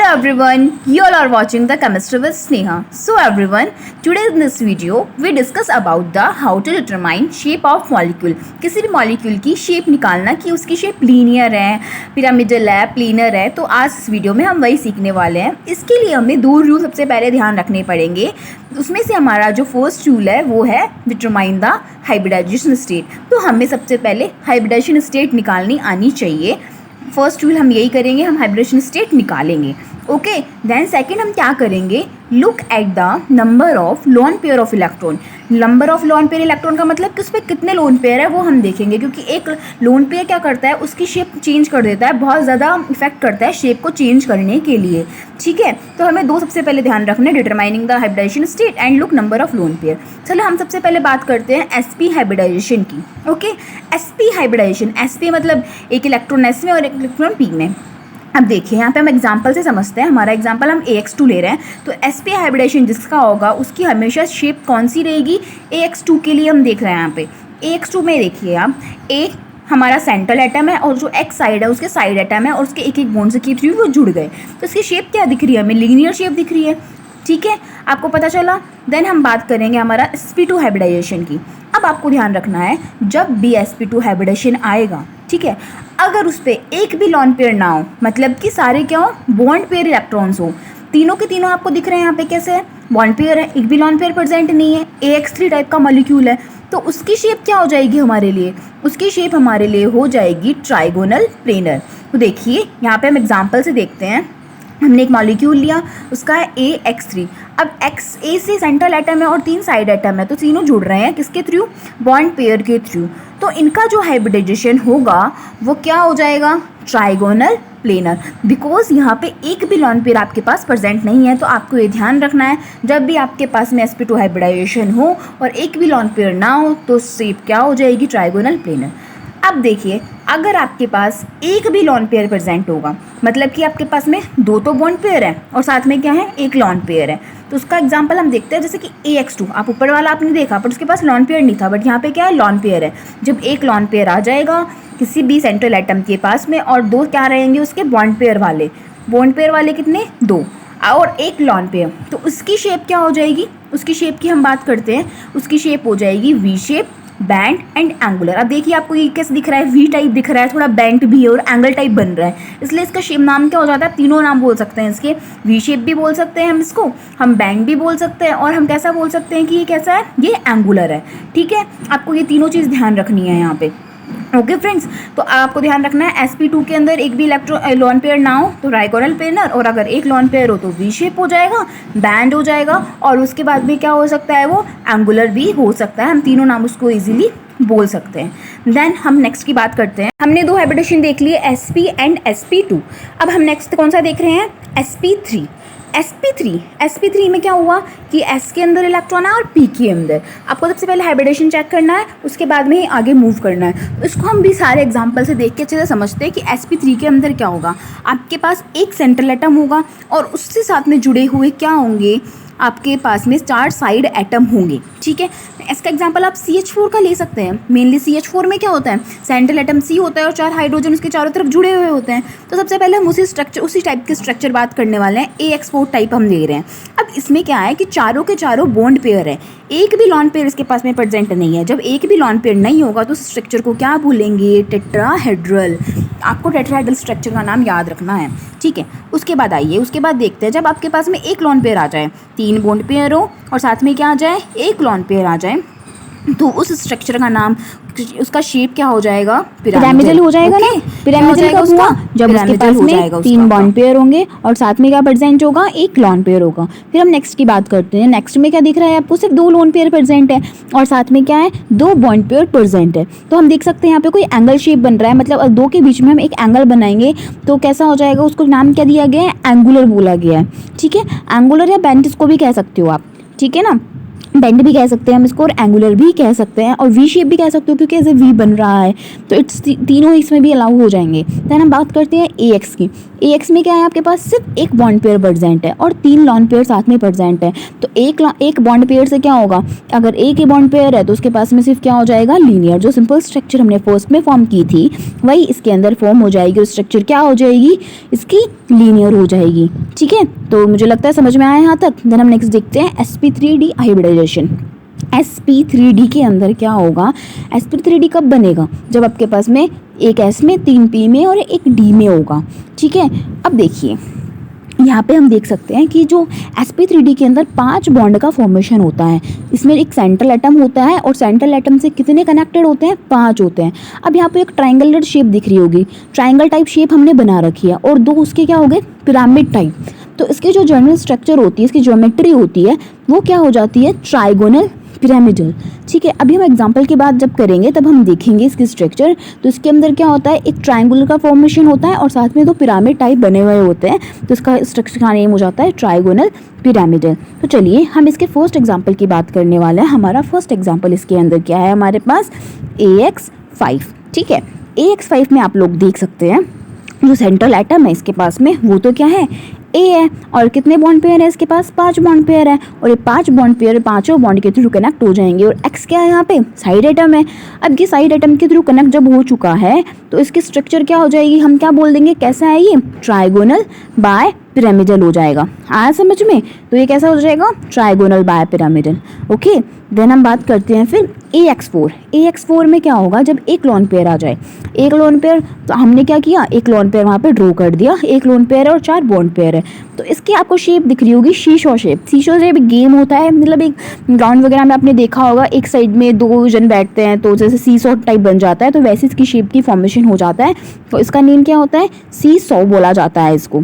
everyone, you all are watching the Chemistry with Sneha. So everyone, today in this video we discuss about the how to determine shape of molecule. किसी भी molecule की shape निकालना कि उसकी shape linear है, pyramidal है, planar है। तो आज इस वीडियो में हम वही सीखने वाले हैं। इसके लिए हमें दो रूल सबसे पहले ध्यान रखने पड़ेंगे। उसमें से हमारा जो फर्स्ट रूल है वो है डिटरमाइन द हाइब्रिडाइजेशन स्टेट। तो हमें सबसे पहले हाइब्रिडाइजेशन स्टेट निकालनी आनी चाहिए। फर्स्ट रूल हम यही करेंगे, हम हाइब्रिडेशन स्टेट निकालेंगे। ओके, देन सेकंड हम क्या करेंगे, look at the number of lone pair of electron. Number of lone pair electron का मतलब कि उस पर कितने लोन पेयर है वो हम देखेंगे, क्योंकि एक लोन पेयर क्या करता है, उसकी शेप चेंज कर देता है, बहुत ज़्यादा इफेक्ट करता है शेप को चेंज करने के लिए। ठीक है, तो हमें दो सबसे पहले ध्यान रखना है, determining the hybridization state and look number of lone pair. चलो हम सबसे पहले बात करते हैं sp हाइब्रिडाइजेशन की। ओके, sp हाइब्रिडाइजेशन, sp मतलब एक इलेक्ट्रॉन s में और एक इलेक्ट्रॉन p में। अब देखिए यहाँ पे हम एग्जांपल से समझते हैं। हमारा एग्जांपल हम AX2 ले रहे हैं, तो sp हाइब्रिडेशन जिसका होगा उसकी हमेशा शेप कौन सी रहेगी, AX2 के लिए हम देख रहे हैं। यहाँ पे AX2 में देखिए आप, A हमारा सेंट्रल एटम है और जो X साइड है उसके साइड एटम है और उसके एक एक बॉन्ड से के थ्रू वो जुड़ गए, तो इसकी शेप क्या दिख रही है, हमें लीनियर शेप दिख रही है। ठीक है, आपको पता चला। देन हम बात करेंगे हमारा sp2 हाइब्रिडाइजेशन की। अब आपको ध्यान रखना है, जब भी sp2 हाइब्रिडेशन आएगा, ठीक है, अगर उस पर एक भी लॉन पेयर ना हो, मतलब कि सारे क्या हो, बॉन्ड पेयर इलेक्ट्रॉन्स हो, तीनों के तीनों आपको दिख रहे हैं यहाँ पे कैसे है, बॉन्ड पेयर है, एक भी लॉन पेयर प्रेजेंट नहीं है, AX3 टाइप का मॉलिक्यूल है, तो उसकी शेप क्या हो जाएगी हमारे लिए, उसकी शेप हमारे लिए हो जाएगी ट्राइगोनल प्लेनर। तो देखिए यहाँ पे हम एग्जाम्पल से देखते हैं। हमने एक मॉलिक्यूल लिया, उसका है AX3। अब A से सेंट्रल एटम है और 3 साइड एटम है, तो तीनों जुड़ रहे हैं किसके थ्रू, बॉन्ड पेयर के थ्रू। तो इनका जो हाइब्रिडाइजेशन होगा वो क्या हो जाएगा, ट्राइगोनल प्लेनर। बिकॉज यहाँ पे एक भी लॉन पेयर आपके पास प्रेजेंट नहीं है, तो आपको ये ध्यान रखना है, जब भी आपके पास में sp2 हाइब्रिडाइजेशन हो और एक भी लॉन पेयर ना हो तो शेप क्या हो जाएगी, ट्राइगोनल प्लेनर। अब देखिए, अगर आपके पास एक भी लॉन पेयर प्रेजेंट होगा, मतलब कि आपके पास में दो तो बॉन्ड पेयर है और साथ में क्या है, एक लॉन पेयर है, तो उसका एग्जांपल हम देखते हैं। जैसे कि AX2, आप ऊपर वाला आपने देखा बट उसके पास लॉन पेयर नहीं था, बट यहाँ पे क्या है, लॉन पेयर है। जब एक लॉन पेयर आ जाएगा किसी भी सेंट्रल एटम के पास में और दो क्या रहेंगे उसके बॉन्ड पेयर वाले कितने, दो, और एक लॉन पेयर, तो उसकी शेप क्या हो जाएगी, उसकी शेप की हम बात करते हैं, उसकी शेप हो जाएगी V shape, band and angular. अब देखिए आपको ये कैसे दिख रहा है, V टाइप दिख रहा है, थोड़ा बैंड भी है और एंगल टाइप बन रहा है, इसलिए इसका शेप नाम क्या हो जाता है, तीनों नाम बोल सकते हैं इसके। V शेप भी बोल सकते हैं हम इसको, हम बैंड भी बोल सकते हैं, और हम कैसा बोल सकते हैं कि ये कैसा है, ये एंगुलर है। ठीक है, आपको ये तीनों चीज़ ध्यान रखनी है यहाँ पे। ओके फ्रेंड्स, तो आपको ध्यान रखना है sp2 के अंदर एक भी लॉन पेयर ना हो तो ट्राइगोनल प्लेनर, और अगर एक लॉन पेयर हो तो V शेप हो जाएगा, बैंड हो जाएगा, और उसके बाद भी क्या हो सकता है, वो एंगुलर भी हो सकता है। हम तीनों नाम उसको इजीली बोल सकते हैं। देन हम नेक्स्ट की बात करते हैं। हमने दो हाइब्रिडेशन देख लिए, sp एंड sp2। अब हम नेक्स्ट कौन सा देख रहे हैं, sp3। sp3 में क्या हुआ कि S के अंदर इलेक्ट्रॉन है और P के अंदर। आपको सबसे पहले हाइब्रिडेशन चेक करना है, उसके बाद में ही आगे मूव करना है। तो इसको हम भी सारे एग्जांपल से देख के अच्छे से समझते हैं कि sp3 के अंदर क्या होगा। आपके पास एक सेंट्रल एटम होगा और उससे साथ में जुड़े हुए क्या होंगे, आपके पास में 4 साइड एटम होंगे। ठीक है, इसका एग्जांपल आप CH4 का ले सकते हैं। मेनली CH4 में क्या होता है, सेंट्रल एटम C होता है और 4 हाइड्रोजन उसके चारों तरफ जुड़े हुए होते हैं। तो सबसे पहले हम उसी टाइप के स्ट्रक्चर बात करने वाले हैं। AX4 टाइप हम ले रहे हैं। अब इसमें क्या है कि चारों के चारों बॉन्ड पेयर है, एक भी लॉन पेयर इसके पास में प्रेजेंट नहीं है। जब एक भी लॉन पेयर नहीं होगा तो स्ट्रक्चर को क्या बोलेंगे, टेट्राहेड्रल। आपको टेट्राहेड्रल स्ट्रक्चर का नाम याद रखना है। ठीक है, उसके बाद आइए, उसके बाद देखते हैं, जब आपके पास में एक लॉन पेयर आ जाए, 3 बॉन्ड पेयर हो और साथ में क्या आ जाए, एक लॉन पेयर आ जाए, तो उस स्ट्रक्चर का नाम, उसका शेप क्या हो जाएगा, पिरामिडल हो जाएगा। ना पिरामिडल कब हुआ, जब उसके पास में 3 बॉन्ड पेयर होंगे और साथ में क्या प्रेजेंट होगा, एक लॉन पेयर होगा। फिर हम नेक्स्ट की बात करते हैं। नेक्स्ट में क्या दिख रहा है आपको, सिर्फ 2 लोन पेयर प्रेजेंट है और साथ में क्या है, 2 बॉन्ड पेयर प्रेजेंट है। तो हम देख सकते हैं यहाँ पे कोई एंगल शेप बन रहा है, मतलब दो के बीच में हम एक एंगल बनाएंगे तो कैसा हो जाएगा, उसको नाम क्या दिया गया है, एंगुलर बोला गया है। ठीक है, एंगुलर या बेंट इसको भी कह सकते हो आप। ठीक है ना, बेंड भी कह सकते हैं हम इसको और एंगुलर भी कह सकते हैं और वी शेप भी कह सकते हो क्योंकि ऐसे वी बन रहा है, तो इट्स तीनों इसमें भी अलाउ हो जाएंगे। देन हम बात करते हैं ए एक्स की। ए एक्स में क्या है, आपके पास सिर्फ एक बॉन्ड पेयर प्रेजेंट है और 3 लॉन पेयर साथ में प्रेजेंट है। तो एक बॉन्ड पेयर से क्या होगा, अगर एक ही बॉन्ड पेयर है तो उसके पास में सिर्फ क्या हो जाएगा, लीनियर। जो सिंपल स्ट्रक्चर हमने फर्स्ट में फॉर्म की थी वही इसके अंदर फॉर्म हो जाएगी और स्ट्रक्चर क्या हो जाएगी, इसकी लीनियर हो जाएगी। ठीक है, तो मुझे लगता है समझ में आया यहाँ तक। देन हम नेक्स्ट देखते हैं sp3d हाइब्रिडाइजेशन। sp3d के अंदर क्या होगा, sp3d कब बनेगा, जब आपके पास में एक s में 3 p में और एक d में होगा। ठीक है, अब देखिए यहाँ पे हम देख सकते हैं कि जो sp3d के अंदर 5 बॉन्ड का फॉर्मेशन होता है। इसमें एक सेंट्रल एटम होता है और सेंट्रल एटम से कितने कनेक्टेड होते हैं, 5 होते हैं। अब यहाँ पे एक ट्रायंगुलर शेप दिख रही होगी, ट्रायंगल टाइप शेप हमने बना रखी है और 2 उसके क्या हो गए, पिरामिड टाइप। तो इसकी जो जनरल स्ट्रक्चर होती है, इसकी ज्योमेट्री होती है, वो क्या हो जाती है, ट्राइगोनल पिरामिडल। ठीक है, अभी हम एग्जांपल की बात जब करेंगे तब हम देखेंगे इसकी स्ट्रक्चर। तो इसके अंदर क्या होता है, एक ट्रायंगुलर का फॉर्मेशन होता है और साथ में 2 पिरामिड टाइप बने हुए होते हैं, तो इसका स्ट्रक्चर का नेम हो जाता है ट्राइगोनल पिरामिडल। तो चलिए हम इसके फर्स्ट एग्जाम्पल की बात करने वाले हैं। हमारा फर्स्ट एग्जाम्पल इसके अंदर क्या है, हमारे पास AX5। ठीक है, AX5 में आप लोग देख सकते हैं जो सेंट्रल एटम है इसके पास में वो तो क्या है, ए है। और कितने बॉन्ड पेयर है इसके पास, 5 बॉन्ड पेयर है और ये 5 बॉन्ड पेयर पांचों बॉन्ड के थ्रू कनेक्ट हो जाएंगे। और एक्स क्या है यहाँ पे, साइड एटम है। अब ये साइड एटम के थ्रू कनेक्ट जब हो चुका है तो इसकी स्ट्रक्चर क्या हो जाएगी, हम क्या बोल देंगे, कैसा है ये, ट्राइगोनल बाय पिरामिडल हो जाएगा। आया समझ में, तो ये कैसा हो जाएगा, trigonal bipyramidal. Okay, then हम बात करते हैं फिर AX4। AX4 में क्या होगा, जब एक लोन पेयर आ जाए, एक लोन पेयर, तो हमने क्या किया, एक लोन पेयर वहाँ पे ड्रॉ कर दिया, एक लोन पेयर है और 4 बॉन्ड पेयर है। तो इसकी आपको शेप दिख रही होगी शीशो शेप। शीशो शेप एक गेम होता है, मतलब एक ग्राउंड वगैरह में आपने देखा होगा, एक साइड में 2 जन बैठते हैं तो जैसे सीसॉ टाइप बन जाता है, तो वैसे इसकी शेप की फॉर्मेशन हो जाता है। तो इसका नेम क्या होता है, सीसॉ बोला जाता है इसको।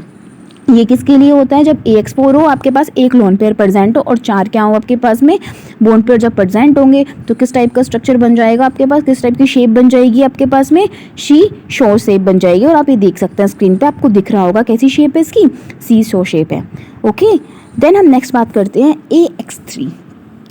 ये किसके लिए होता है, जब AX4 हो, आपके पास एक लोन पेयर प्रेजेंट हो और 4 क्या हो आपके पास में बॉन्ड पेयर जब प्रेजेंट होंगे तो किस टाइप का स्ट्रक्चर बन जाएगा आपके पास, किस टाइप की शेप बन जाएगी आपके पास में, शी शो शेप बन जाएगी। और आप ये देख सकते हैं स्क्रीन पे आपको दिख रहा होगा कैसी शेप है इसकी, सी शो शेप है। ओके, देन हम नेक्स्ट बात करते हैं AX3।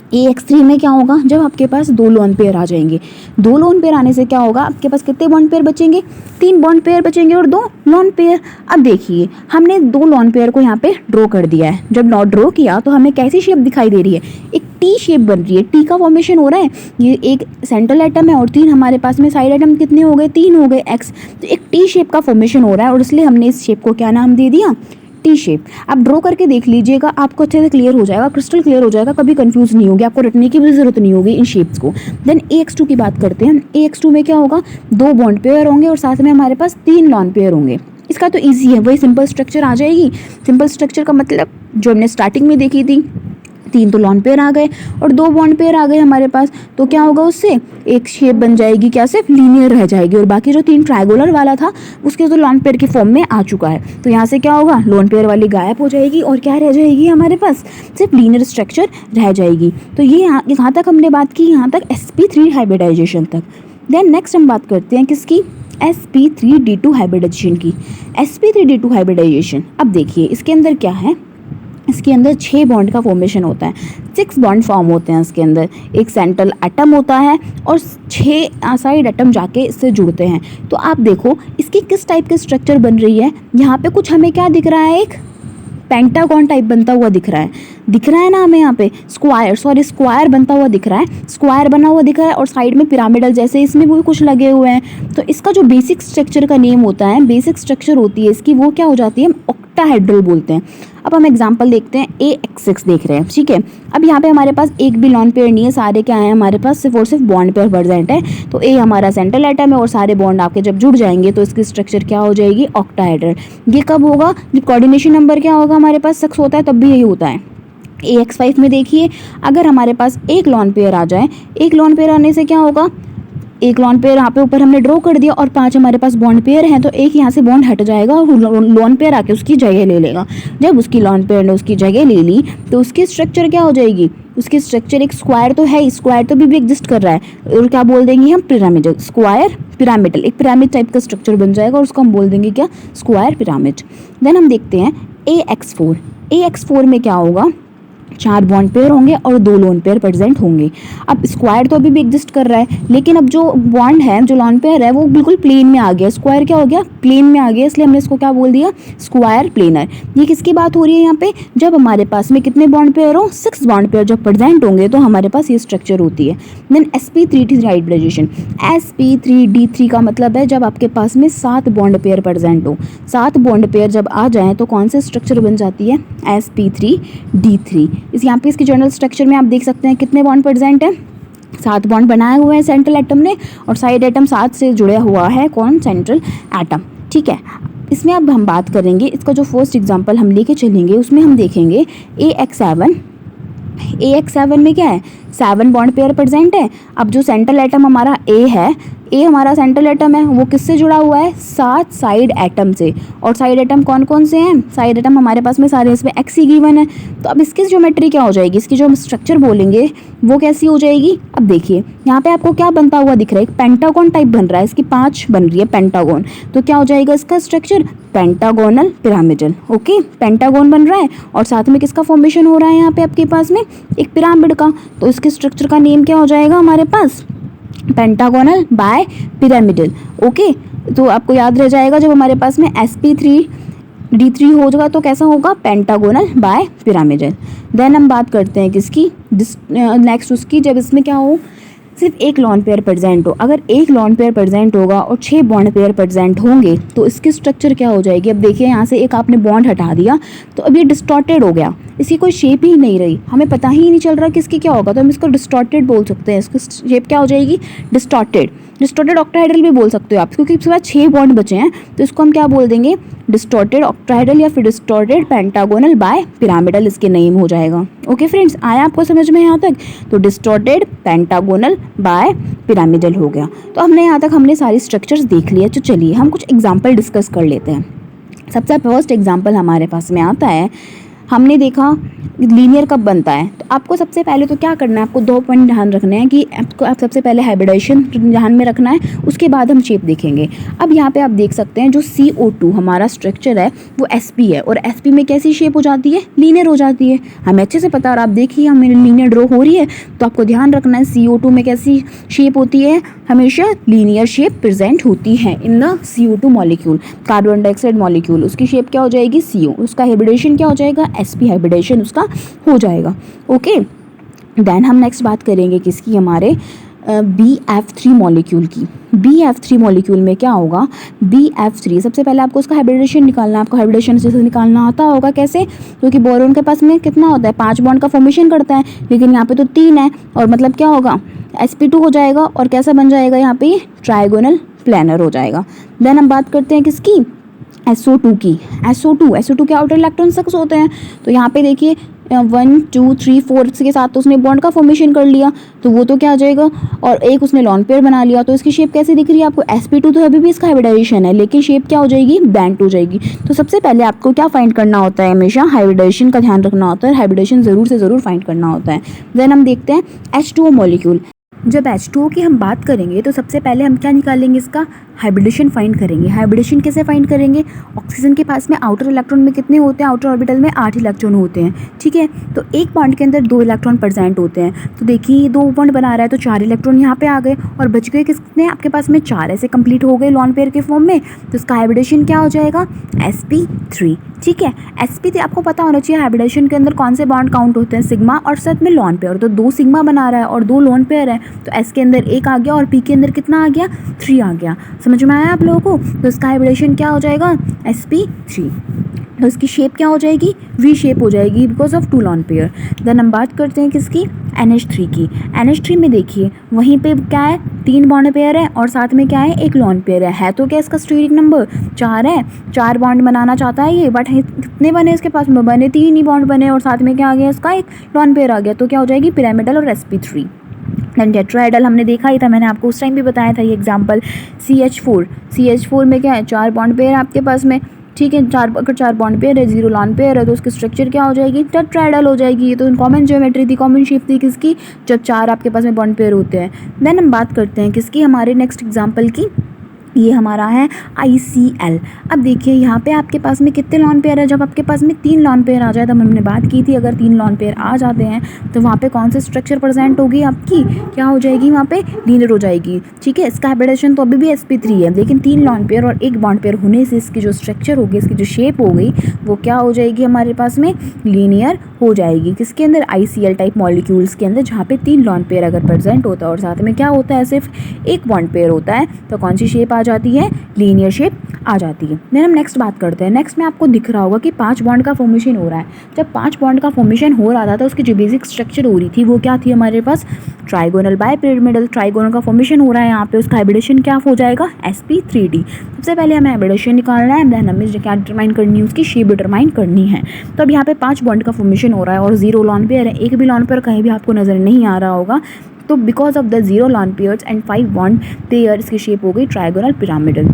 AX3 में क्या होगा, जब आपके पास 2 लोन पेयर आ जाएंगे, 2 लोन पेयर आने से क्या होगा, आपके पास कितने बॉन्ड पेयर बचेंगे, 3 बॉन्ड पेयर बचेंगे और 2 लोन पेयर। अब देखिए हमने 2 लोन पेयर को यहाँ पे ड्रॉ कर दिया है। जब नॉट ड्रॉ किया तो हमें कैसी शेप दिखाई दे रही है, एक टी शेप बन रही है, टी का फॉर्मेशन हो रहा है। ये एक सेंट्रल एटम है और 3 हमारे पास में साइड एटम कितने हो गए, 3 हो गए एक्स। तो एक टी शेप का फॉर्मेशन हो रहा है और इसलिए हमने इस शेप को क्या नाम दे दिया, टी शेप। आप ड्रॉ करके देख लीजिएगा, आपको अच्छे से क्लियर हो जाएगा, क्रिस्टल क्लियर हो जाएगा, कभी कंफ्यूज नहीं होगी, आपको रटने की भी जरूरत नहीं होगी इन शेप्स को। देन AX2 की बात करते हैं। AX2 में क्या होगा, 2 बॉन्ड पेयर होंगे और साथ में हमारे पास 3 लॉन पेयर होंगे। इसका तो ईजी है, वही सिंपल स्ट्रक्चर आ जाएगी। सिंपल स्ट्रक्चर का मतलब जो हमने स्टार्टिंग में देखी थी, 3 तो लॉन पेयर आ गए और 2 बॉन्ड पेयर आ गए हमारे पास, तो क्या होगा, उससे एक शेप बन जाएगी, क्या सिर्फ लीनियर रह जाएगी और बाकी जो 3 ट्रायंगुलर वाला था उसके तो लॉन पेयर के फॉर्म में आ चुका है। तो यहाँ से क्या होगा, लोन पेयर वाली गायब हो जाएगी और क्या रह जाएगी हमारे पास, सिर्फ लीनियर स्ट्रक्चर रह जाएगी। तो ये यहाँ तक हमने बात की, यहाँ तक sp3 हाइब्रिडाइजेशन तक। देन नेक्स्ट हम बात करते हैं किसकी, sp3d2 हाइब्रिडाइजेशन की। sp3d2 हाइब्रिडाइजेशन, अब देखिए इसके अंदर क्या है, इसके अंदर 6 बॉन्ड का फॉर्मेशन होता है, 6 बॉन्ड फॉर्म होते हैं इसके अंदर। एक सेंट्रल एटम होता है और 6 साइड एटम जाके इससे जुड़ते हैं। तो आप देखो इसकी किस टाइप की स्ट्रक्चर बन रही है, यहाँ पे कुछ हमें क्या दिख रहा है, एक पेंटागॉन टाइप बनता हुआ दिख रहा है ना हमें यहाँ पे, स्क्वायर बनता हुआ दिख रहा है, स्क्वायर बना हुआ दिख रहा है और साइड में पिरामिडल जैसे इसमें भी कुछ लगे हुए हैं। तो इसका जो बेसिक स्ट्रक्चर का नेम होता है, बेसिक स्ट्रक्चर होती है इसकी, वो क्या हो जाती है, ऑक्टाहेड्रल बोलते हैं। अब हम एग्जांपल देखते हैं, AX6 देख रहे हैं। ठीक है, अब यहाँ पे हमारे पास एक भी लॉन पेयर नहीं है, सारे क्या है हमारे पास, सिर्फ और सिर्फ बॉन्ड पेयर प्रेजेंट है। तो A हमारा सेंट्रल एटम है और सारे बॉन्ड आपके जब जुड़ जाएंगे तो इसकी स्ट्रक्चर क्या हो जाएगी, ऑक्टाहेड्रल। ये कब होगा, जब कोऑर्डिनेशन नंबर क्या होगा हमारे पास 6 होता है, तब भी यही होता है। AX5 में देखिए, अगर हमारे पास एक लॉन पेयर आ जाए, एक लॉन पेयर आने से क्या होगा, एक लॉन पेयर यहाँ पे ऊपर हमने ड्रॉ कर दिया और 5 हमारे पास बॉन्ड पेयर हैं, तो एक यहाँ से बॉन्ड हट जाएगा और लॉन पेयर आके उसकी जगह ले लेगा। जब उसकी लॉन पेयर ने उसकी जगह ले ली तो उसकी स्ट्रक्चर क्या हो जाएगी, उसकी स्ट्रक्चर एक स्क्वायर तो है, स्क्वायर तो भी एग्जिस्ट कर रहा है और क्या बोल देंगे हम, पिरामिडल, स्क्वायर पिरामिडल, एक पिरामिड टाइप का स्ट्रक्चर बन जाएगा और उसको हम बोल देंगे क्या, स्क्वायर पिरामिड। देन हम देखते हैं AX4। AX4 में क्या होगा, चार बॉन्ड पेयर होंगे और दो लोन पेयर प्रेजेंट होंगे। अब स्क्वायर तो अभी भी एग्जिस्ट कर रहा है, लेकिन अब जो बॉन्ड है, जो लोन पेयर है, वो बिल्कुल प्लेन में आ गया। स्क्वायर क्या हो गया, प्लेन में आ गया, इसलिए हमने इसको क्या बोल दिया, स्क्वायर प्लेनर। ये किसकी बात हो रही है यहाँ पे, जब हमारे पास में कितने बॉन्ड पेयर हो, 6 बॉन्ड पेयर जब प्रेजेंट होंगे तो हमारे पास ये स्ट्रक्चर होती है। देन sp3d हाइब्रिडाइजेशन, sp3d3 का मतलब है जब आपके पास में 7 बॉन्ड पेयर प्रेजेंट हो। 7 बॉन्ड पेयर जब आ जाएं तो कौन से स्ट्रक्चर बन जाती है, sp3d3। इस यहाँ पे इसके जनरल स्ट्रक्चर में आप देख सकते हैं कितने बॉन्ड प्रेजेंट है, 7 बॉन्ड बनाए हुए हैं सेंट्रल एटम ने, और साइड एटम 7 से जुड़ा हुआ है कौन, सेंट्रल एटम। ठीक है, इसमें अब हम बात करेंगे, इसका जो फर्स्ट एग्जांपल हम लेके चलेंगे उसमें हम देखेंगे AX7 में क्या है, 7 बॉन्ड पेयर प्रेजेंट है। अब जो सेंट्रल एटम हमारा A है, ए हमारा सेंट्रल एटम है, वो किससे जुड़ा हुआ है, 7 साइड एटम से। और साइड एटम कौन कौन से हैं, साइड एटम हमारे पास में सारे इसमें एक्स ही गिवन है। तो अब इसकी ज्योमेट्री क्या हो जाएगी, इसकी जो हम स्ट्रक्चर बोलेंगे वो कैसी हो जाएगी। अब देखिए यहाँ पे आपको क्या बनता हुआ दिख रहा है, एक पेंटागोन टाइप बन रहा है, इसकी 5 बन रही है पेंटागोन। तो क्या हो जाएगा इसका structure, pentagonal pyramidal. Okay, pentagon बन रहा है और साथ में किसका फॉर्मेशन हो रहा है यहाँ पे आपके पास में, एक पिरामिड का। तो इसके स्ट्रक्चर का नेम क्या हो जाएगा हमारे पास, पेंटागोनल बाय पिरामिडल। ओके, तो आपको याद रह जाएगा जब हमारे पास में sp3d3 हो जाएगा तो कैसा होगा, पेंटागोनल बाय पिरामिडल। देन हम बात करते हैं किसकी, नेक्स्ट उसकी, जब इसमें क्या हो, सिर्फ एक लॉन पेयर प्रेजेंट हो। अगर एक लॉन पेयर प्रेजेंट होगा और 6 बॉन्ड पेयर प्रेजेंट होंगे तो इसकी स्ट्रक्चर क्या हो जाएगी। अब देखिए यहाँ से एक आपने बॉन्ड हटा दिया तो अब ये डिस्टॉर्टेड हो गया, इसकी कोई शेप ही नहीं रही, हमें पता ही नहीं चल रहा कि इसकी क्या होगा, तो हम इसको डिस्टॉर्टेड बोल सकते हैं। इसकी शेप क्या हो जाएगी, डिस्टॉर्टेड ऑक्टाहेड्रल भी बोल सकते हो आप, क्योंकि इसके बाद 6 बॉन्ड बचे हैं तो इसको हम क्या बोल देंगे, डिस्टॉर्टेड ऑक्टाहेड्रल या फिर डिस्टॉर्टेड पेंटागोनल बाय पिरामिडल इसके नेम हो जाएगा। ओके फ्रेंड्स, आया आपको समझ में यहाँ तक, तो डिस्टॉर्टेड पेंटागोनल बाय पिरामिडल हो गया। तो हमने यहाँ तक हमने सारी स्ट्रक्चर्स देख लिया। तो चलिए हम कुछ एग्जाम्पल डिस्कस कर लेते हैं। सबसे फर्स्ट एग्जाम्पल हमारे पास में आता है, हमने देखा लीनियर कब बनता है। तो आपको सबसे पहले तो क्या करना है, आपको 2 पॉइंट ध्यान रखने हैं कि आपको सबसे पहले हाइब्रिडाइजेशन ध्यान में रखना है, उसके बाद हम शेप देखेंगे। अब यहाँ पे आप देख सकते हैं जो CO2 हमारा स्ट्रक्चर है वो sp है, और sp में कैसी शेप हो जाती है, लीनियर हो जाती है, हमें अच्छे से पता। और आप देखिए हमें लीनियर ड्रॉ हो रही है, तो आपको ध्यान रखना है CO2 में कैसी शेप होती है, हमेशा लीनियर शेप प्रेजेंट होती है in the CO2 molecule, carbon dioxide molecule. उसकी शेप क्या हो जाएगी, CO, उसका हाइब्रिडेशन क्या हो जाएगा, sp हाइब्रिडेशन उसका हो जाएगा। ओके, देन हम नेक्स्ट बात करेंगे किसकी, हमारे BF3 मॉलिक्यूल की। BF3 मॉलिक्यूल में क्या होगा, BF3 सबसे पहले आपको उसका हाइब्रिडेशन निकालना है। आपको हाइब्रिडेशन से निकालना आता होगा कैसे, क्योंकि बोरोन के पास में कितना होता है, 5 बॉन्ड का फॉर्मेशन करता है, लेकिन यहाँ पे तो 3 है, और मतलब क्या होगा, sp2 हो जाएगा, और कैसा बन जाएगा यहाँ पे, ट्राइगोनल प्लानर हो जाएगा। देन हम बात करते हैं किसकी, SO2 की। SO2 के आउटर इलेक्ट्रॉन सक्स होते हैं, तो यहाँ पे देखिए 1 2 3 4 के साथ तो उसने बॉन्ड का फॉर्मेशन कर लिया, तो वो तो क्या आ जाएगा, और एक उसने लॉन पेयर बना लिया। तो इसकी शेप कैसे दिख रही है आपको, sp2 तो अभी भी इसका हाइब्रिडाइजेशन है, लेकिन शेप क्या हो जाएगी, बैंड हो जाएगी। तो सबसे पहले आपको क्या फाइंड करना होता है, हमेशा हाइब्रिडाइजेशन का ध्यान रखना होता है, हाइब्रिडाइजेशन ज़रूर से ज़रूर फाइंड करना होता है। देन हम देखते हैं H2O मॉलिक्यूल। जब H2O की हम बात करेंगे तो सबसे पहले हम क्या निकालेंगे, इसका हाइब्रिडेशन फाइंड करेंगे। हाइब्रिडेशन कैसे फाइंड करेंगे, ऑक्सीजन के पास में आउटर इलेक्ट्रॉन में कितने होते हैं, आउटर ऑर्बिटल में 8 इलेक्ट्रॉन होते हैं, ठीक है। तो एक बॉन्ड के अंदर 2 इलेक्ट्रॉन प्रेजेंट होते हैं, तो देखिए 2 बॉन्ड बना रहा है तो 4 इलेक्ट्रॉन यहाँ पे आ गए, और बच गए कितने आपके पास में 4, ऐसे कंप्लीट हो गए लॉन पेयर के फॉर्म में। तो इसका हाइब्रिडेशन क्या हो जाएगा, sp3, ठीक है। sp3 आपको पता होना चाहिए हाइब्रिडेशन के अंदर कौन से बॉन्ड काउंट होते हैं, सिग्मा और साथ में लॉन पेयर। तो 2 सिग्मा बना रहा है और 2 लॉन पेयर है, तो s के अंदर 1 आ गया और p के अंदर कितना आ गया, 3 आ गया। समझ में आया आप लोगों को। तो इसका हाइब्रिडेशन क्या हो जाएगा, sp3। तो इसकी शेप क्या हो जाएगी, वी शेप हो जाएगी because of 2 lone pair. Then हम बात करते हैं किसकी, NH3 की। NH3 में देखिए वहीं पे क्या है, 3 बॉन्ड पेयर है और साथ में क्या है, एक लॉन पेयर है तो क्या इसका स्टीरिक नंबर 4 है। 4 बॉन्ड बनाना चाहता है ये, बट कितने बने इसके पास में, बने 3 ही बॉन्ड बने, और साथ में क्या आ गया, इसका एक लॉन पेयर आ गया। तो क्या हो जाएगी, पिरामिडल और sp3। देन टेट्राहेड्रल हमने देखा ही था, मैंने आपको उस टाइम भी बताया था ये एग्जांपल। CH4 में क्या है, 4 बॉन्ड पेयर आपके पास में, ठीक है। अगर 4 बॉन्ड पेयर है, 0 लॉन पेयर है, तो उसकी स्ट्रक्चर क्या हो जाएगी, टेट्राहेड्रल हो जाएगी। ये तो कॉमन ज्योमेट्री थी, कॉमन शेप थी किसकी, जब 4 आपके पास में बॉन्ड पेयर होते हैं। देन हम बात करते हैं किसकी, हमारे नेक्स्ट एग्जाम्पल की, ये हमारा है ICl। अब देखिए यहाँ पे आपके पास में कितने लॉन पेयर है, जब आपके पास में 3 लॉन पेयर आ जाए, तब हमने बात की थी अगर 3 लॉन पेयर आ जाते हैं तो वहाँ पे कौन सी स्ट्रक्चर प्रेजेंट होगी आपकी, क्या हो जाएगी वहाँ पे, लीनियर हो जाएगी। ठीक है, इसका हाइब्रिडेशन तो अभी भी sp3 है, लेकिन 3 लॉन पेयर और 1 बॉन्ड पेयर होने से इसकी जो स्ट्रक्चर होगी, इसकी जो शेप हो गई वो क्या हो जाएगी हमारे पास में, लीनियर हो जाएगी। किसके अंदर, ICl टाइप मॉलिक्यूल्स के अंदर, जहाँ पे 3 लॉन पेयर अगर प्रेजेंट होता है और साथ में क्या होता है, सिर्फ 1 बॉन्ड पेयर होता है, तो कौन सी शेप आ जाती है, लीनियर शेप आ जाती है। देन हम नेक्स्ट बात करते हैं। नेक्स्ट में आपको दिख रहा होगा कि 5 बॉन्ड का फॉर्मेशन हो रहा है। जब 5 बॉन्ड का फॉर्मेशन हो रहा था तो उसकी जो बेसिक स्ट्रक्चर हो रही थी वो क्या थी हमारे पास, ट्राइगोनल बाइपिरामिडल। ट्राइगोनल का फॉर्मेशन हो रहा है यहाँ पे, उसका हाइब्रिडेशन क्या हो जाएगा, sp3d। सबसे पहले हमें हाइब्रिडेशन निकालना है, देन हमें क्या डिटरमाइन करनी है, उसकी शेप डिटरमाइन करनी है। तो अब यहाँ पे 5 बॉन्ड का फॉर्मेशन हो रहा है और 0 लॉन पेयर है, एक भी लॉन पेयर कहीं भी आपको नजर नहीं आ रहा होगा। तो because of the 0 lawn pairs and 5 bond pair, इसकी शेप हो गई ट्राइगोनल पिरामिडल।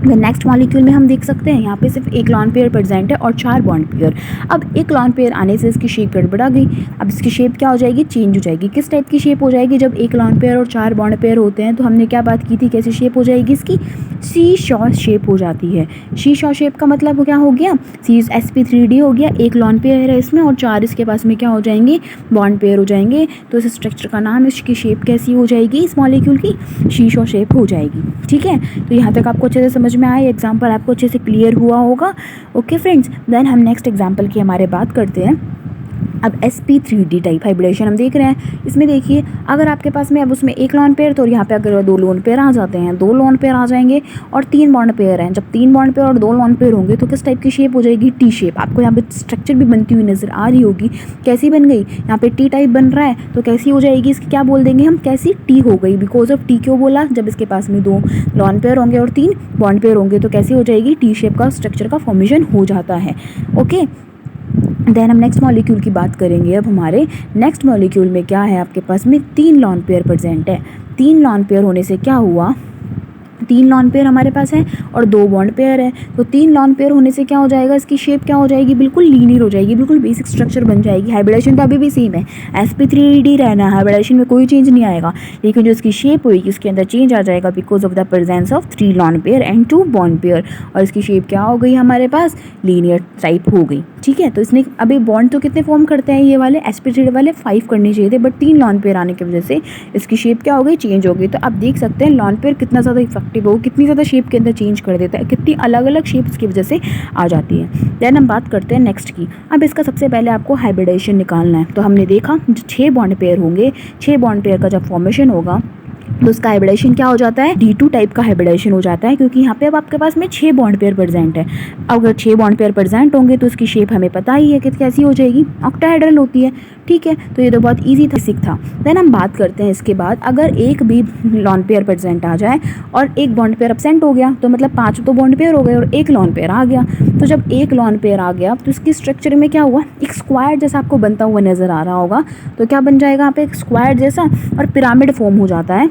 नेक्स्ट मॉलिक्यूल में हम देख सकते हैं यहाँ पे सिर्फ 1 लॉन पेयर प्रेजेंट है और 4 बॉन्ड पेयर। अब 1 लॉन पेयर आने से इसकी शेप गड़बड़ा गई। अब इसकी शेप क्या हो जाएगी, चेंज हो जाएगी। किस टाइप की शेप हो जाएगी, जब 1 लॉन पेयर और 4 बॉन्ड पेयर होते हैं तो हमने क्या बात की थी, कैसी शेप हो जाएगी इसकी, सी शॉ शेप हो जाती है। सी शॉ शेप का मतलब क्या हो गया, sp3d हो गया, 1 लॉन पेयर है इसमें और 4 इसके पास में क्या हो जाएंगे, बॉन्ड पेयर हो जाएंगे। तो इस स्ट्रक्चर का नाम, इसकी शेप कैसी हो जाएगी, इस मॉलिक्यूल की सी शॉ शेप हो जाएगी। ठीक है, तो यहाँ तक आपको अच्छे से समझ में आया, एग्जाम्पल आपको अच्छे से क्लियर हुआ होगा। ओके फ्रेंड्स, देन हम नेक्स्ट एग्जाम्पल की हमारे बात करते हैं। अब sp3d टाइप हाइब्रिडेशन हम देख रहे हैं। इसमें देखिए अगर आपके पास में अब उसमें 1 लॉन पेयर, तो यहाँ पे अगर 2 लॉन पेयर आ जाते हैं, 2 लॉन पेयर आ जाएंगे और 3 बॉन्ड पेयर हैं। जब 3 बॉन्ड पेयर और 2 लॉन पेयर होंगे तो किस टाइप की शेप हो जाएगी, टी शेप। आपको यहाँ पे स्ट्रक्चर भी बनती हुई नजर आ रही होगी, कैसी बन गई, यहाँ पे टी टाइप बन रहा है, तो कैसी हो जाएगी, इसकी क्या बोल देंगे हम, कैसी, टी हो गई। बिकॉज ऑफ टी क्यों बोला, जब इसके पास में 2 लॉन पेयर होंगे और 3 बॉन्ड पेयर होंगे तो कैसी हो जाएगी, टी शेप का स्ट्रक्चर का फॉर्मेशन हो जाता है। ओके, देन हम नेक्स्ट मॉलिक्यूल की बात करेंगे। अब हमारे नेक्स्ट मॉलिक्यूल में क्या है, आपके पास में 3 लॉन पेयर प्रेजेंट है। 3 लॉन पेयर होने से क्या हुआ, 3 लॉन पेयर हमारे पास है और 2 बॉन्ड पेयर है। तो 3 लॉन पेयर होने से क्या हो जाएगा, इसकी शेप क्या हो जाएगी, बिल्कुल लीनियर हो जाएगी, बिल्कुल बेसिक स्ट्रक्चर बन जाएगी। हाइब्रिडेशन तो अभी भी सेम है, sp3d रहना है, हाइब्रिडेशन में कोई चेंज नहीं आएगा, लेकिन जो इसकी शेप होगी उसके अंदर चेंज आ जाएगा because of the presence of 3 lone pair and 2 bond pair. और इसकी शेप क्या हो गई हमारे पास, लीनियर टाइप हो गई। ठीक है, तो इसने अभी बॉन्ड तो कितने फॉर्म करते हैं ये वाले, sp3d वाले 5 करने चाहिए थे, बट 3 लॉन पेयर आने की वजह से इसकी शेप क्या हो गई, चेंज हो गई। तो आप देख सकते हैं लॉन पेयर कितना ज़्यादा इफेक्टिव हो, कितनी ज़्यादा शेप के अंदर चेंज कर देता है, कितनी अलग अलग शेप्स की वजह से आ जाती है। देन हम बात करते हैं नेक्स्ट की। अब इसका सबसे पहले आपको हाइब्रिडेशन निकालना है। तो हमने देखा 6 बॉन्ड पेयर होंगे, 6 बॉन्ड पेयर का जब फॉर्मेशन होगा तो उसका हाइब्रिडेशन क्या हो जाता है, D2 टाइप का हाइब्रिडेशन हो जाता है, क्योंकि यहाँ पे अब आपके पास में 6 बॉन्ड पेयर प्रेजेंट है। अगर 6 बॉन्ड पेयर प्रेजेंट होंगे तो उसकी शेप हमें पता ही है कि कैसी हो जाएगी, ऑक्टाहेड्रल होती है। ठीक है, तो ये तो बहुत इजी था, बेसिक था। देन हम बात करते हैं इसके बाद, अगर एक भी लॉन पेयर प्रेजेंट आ जाए और 1 बॉन्ड पेयर एब्सेंट हो गया, तो मतलब 5 तो बॉन्ड पेयर हो गए और 1 लॉन पेयर आ गया। तो जब 1 लॉन पेयर आ गया तो इसकी स्ट्रक्चर में क्या हुआ, एक स्क्वायर जैसा आपको बनता हुआ नजर आ रहा होगा। तो क्या बन जाएगा यहाँ पे, एक स्क्वायर जैसा, और पिरामिड फॉर्म हो जाता है।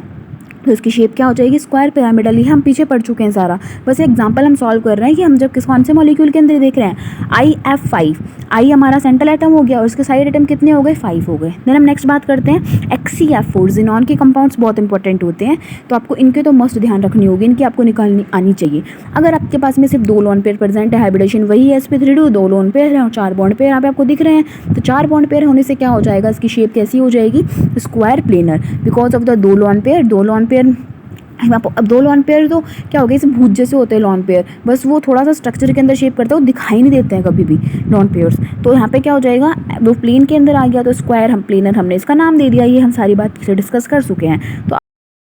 तो इसकी शेप क्या हो जाएगी, स्क्वायर पिरामिडल। ही हम पीछे पढ़ चुके हैं सारा, बस एग्जांपल हम सॉल्व कर रहे हैं कि हम जब कौन से मॉलिक्यूल के अंदर देख रहे हैं, IF5। आई हमारा सेंट्रल एटम हो गया और इसके साइड एटम कितने हो गए, 5 हो गए। देन हम नेक्स्ट बात करते हैं XCF4। जिनॉन के कंपाउंड्स बहुत इंपॉर्टेंट होते हैं, तो आपको इनके तो मस्ट ध्यान रखनी होगी, इनकी आपको निकालनी आनी चाहिए। अगर आपके पास में सिर्फ 2 लॉन पेयर प्रेजेंट है, हाइब्रिडेशन वही है sp3d, 2 लॉन पेयर है और 4 बॉन्ड पेयर यहाँ पे आपको दिख रहे हैं। तो 4 बॉन्ड पेयर होने से क्या हो जाएगा, इसकी शेप कैसी हो जाएगी, square planar, because of the 2 lone pair. 2 lone pair, अब 2 लॉन पेयर तो क्या हो गया, इसे भूत जैसे होते हैं लॉन पेयर, बस वो थोड़ा सा स्ट्रक्चर के अंदर शेप करते हैं, वो दिखाई नहीं देते हैं कभी भी लॉन पेयर्स। तो यहाँ पे क्या हो जाएगा, वो प्लेन के अंदर आ गया तो स्क्वायर, हम प्लेनर हमने इसका नाम दे दिया। ये हम सारी बात से डिस्कस कर चुके हैं। तो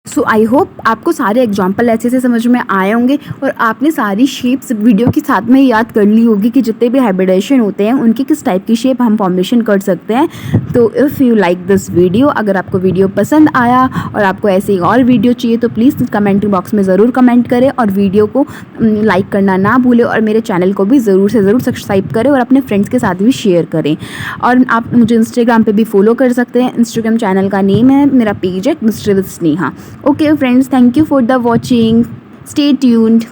सो आई होप आपको सारे एग्जाम्पल अच्छे से समझ में आए होंगे और आपने सारी शेप्स वीडियो के साथ में याद कर ली होगी कि जितने भी हाइब्रिडेशन होते हैं उनकी किस टाइप की शेप हम फॉर्मेशन कर सकते हैं। तो if you like this video, अगर आपको वीडियो पसंद आया और आपको ऐसे ही और वीडियो चाहिए तो प्लीज़ कमेंटिंग बॉक्स में ज़रूर कमेंट करें और वीडियो को लाइक करना ना भूलें और मेरे चैनल को भी ज़रूर से ज़रूर सब्सक्राइब करें और अपने फ्रेंड्स के साथ भी शेयर करें। और आप मुझे इंस्टाग्राम पे भी फॉलो कर सकते हैं। इंस्टाग्राम चैनल का नेम है, मेरा पेज है mister with Sneha. Okay friends, thank you for the watching. Stay tuned.